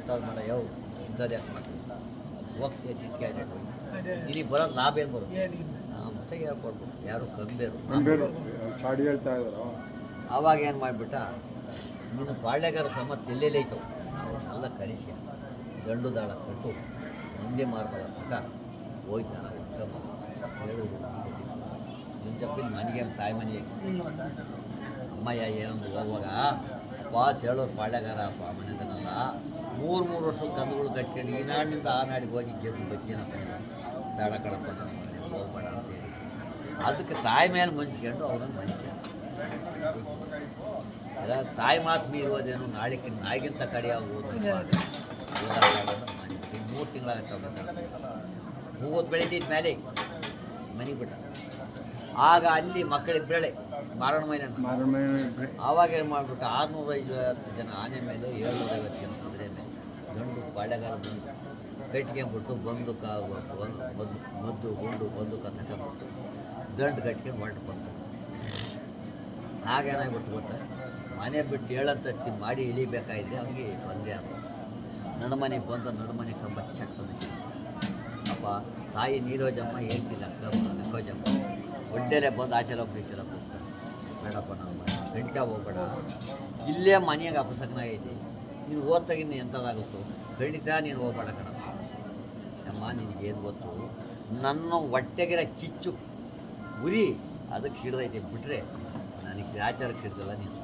ಇಂಥದ್ದು ಮಾಡ ಯಾವ ಇಂಥದ್ದು ಯಾಕೆ ಮಾಡ್ತೀವಿ ಹೋಗ್ತೀಯ ಚಿಂತೆ ಇಲ್ಲಿ ಬರೋದು ಲಾಭ ಏನು ಬರುತ್ತೆ ಮತ್ತೆ ಹೇಳ್ಕೊಡ್ಬೇಕು ಯಾರು ಕಂಬೇರು ಚಾಡಿ ಹೇಳ್ತಾ ಇದ್ರು. ಆವಾಗ ಏನು ಮಾಡಿಬಿಟ್ಟ ನೀನು ಬಾಳ್ಯಗಾರ ಸಮ್ಮತ್ತು ಎಲ್ಲೆಲ್ಲಿ ಐತೋ ನಾವು ಎಲ್ಲ ಕಳಿಸಿ ಗಂಡು ದಾಳ ಕೊಟ್ಟು ಮುಂದೆ ಮಾರ್ಬಾರ ಪಕ್ಕ ಹೋಯ್ತು ನಾನು ಹೇಳೋದು ನಿಮ್ಮ ತಪ್ಪಿನ ಮನೆಗೆ ತಾಯಿ ಮನೆಗೆ ಅಮ್ಮಯ್ಯ ಏನೊಂದು ಹೋಗುವಾಗ ಪಾಸ್ ಹೇಳೋರು ಬಾಳ್ಯಗಾರ ಮನೆತನಲ್ಲ 3 ವರ್ಷದ ಕಂದುಗಳು ಕಟ್ಕೊಂಡು ಈ ನಾಡಿನಿಂದ ಆ ನಾಡಿಗೆ ಹೋಗಿ ಗೆದ್ದು ಬಜ್ಜಿನಪ್ಪ ಬೇಡ ಕಡಪ್ಪ ಹೋಗ್ಬೇಡ ಅಂತೇಳಿ ಅದಕ್ಕೆ ತಾಯಿ ಮೇಲೆ ಮಂಚ್ಕೊಂಡು ಅವ್ರನ್ನ ಮನುಷ್ಯ ತಾಯಿ ಮಾತು ಮೀರುವುದೇನು ನಾಳೆಗೆ ನಾಯಿಗಿಂತ ಕಡಿಯಾಗಿ ಓದೋದು 3 ತಿಂಗಳಾಗತ್ತೆ ಮೂವತ್ತು ಬೆಳೀತಿದ್ದ ಮೇಲೆ ಮನೆಗೆ ಬಿಟ್ಟ ಆಗ ಅಲ್ಲಿ ಮಕ್ಕಳಿಗೆ ಬೆಳೆ ಮಾರಣ ಮೈನ ಆವಾಗ ಏನು ಮಾಡಿಬಿಟ್ಟು 650 ಜನ ಆನೆ ಮೇಲೆ 750 ಜನ ಕುದುರೆ ಮೇಲೆ ಗಂಡು ಬಾಳೆಗಾರ ದಂಡು ಕಟ್ಕೊಂಡ್ಬಿಟ್ಟು ಮದ್ದು ಗುಂಡು ಬಂದೂಕ ತಗೊಂಡ್ಬಿಟ್ಟು ದಂಡು ಕಟ್ಕೊಂಡು ಹೊರಟು ಬಂತು. ಹಾಗೇನಾಗ್ಬಿಟ್ಟು ಗೊತ್ತಾ ಮನೆ ಬಿಟ್ಟು 7 ಅಂತಸ್ತಿ ಮಾಡಿ ಇಳಿಬೇಕಾಯಿದ್ರೆ ಅವನಿಗೆ ತೊಂದರೆ ಆಗ ನಡುಮನೆಗೆ ಬಂದು ನಡುಮನೆ ಕಂಬ ಚಟ್ಟದ ಅಪ್ಪ ತಾಯಿ ನೀರೋಜಮ್ಮ ಹೇಳ್ತಿಲ್ಲ ಅಕ್ಕೋಜಮ್ಮ ಒಡ್ಡೆಲೆ ಬಂದು ಆಚೆಲ್ಲ ಬೀಸಲ್ಲ ಬೇಡಪ್ಪ ನನ್ನ ಮನೆ ಗಂಟೆ ಹೋಗ್ಬೇಡ ಇಲ್ಲೇ ಮನೆಯಾಗ ಅಪಸಕನಾಗೈತಿ ನೀನು ಓದ್ತಾಗಿನ್ನ ಎಂಥದ್ದಾಗುತ್ತೋ ಖಂಡಿತ ನೀನು ಹೋಗ್ಬೇಡ ಕಣಪ್ಪ ಅಮ್ಮ ನಿನಗೇನು ಗೊತ್ತು ನನ್ನ ಹೊಟ್ಟೆಗಿರೋ ಕಿಚ್ಚು ಉರಿ ಅದಕ್ಕೆ ಸಿಡ್ದೈತೆ ಬಿಟ್ಟರೆ ನನಗೆ ಆಚಾರಕ್ಕೆ ಸಿಡ್ದಲ್ಲ ನೀನು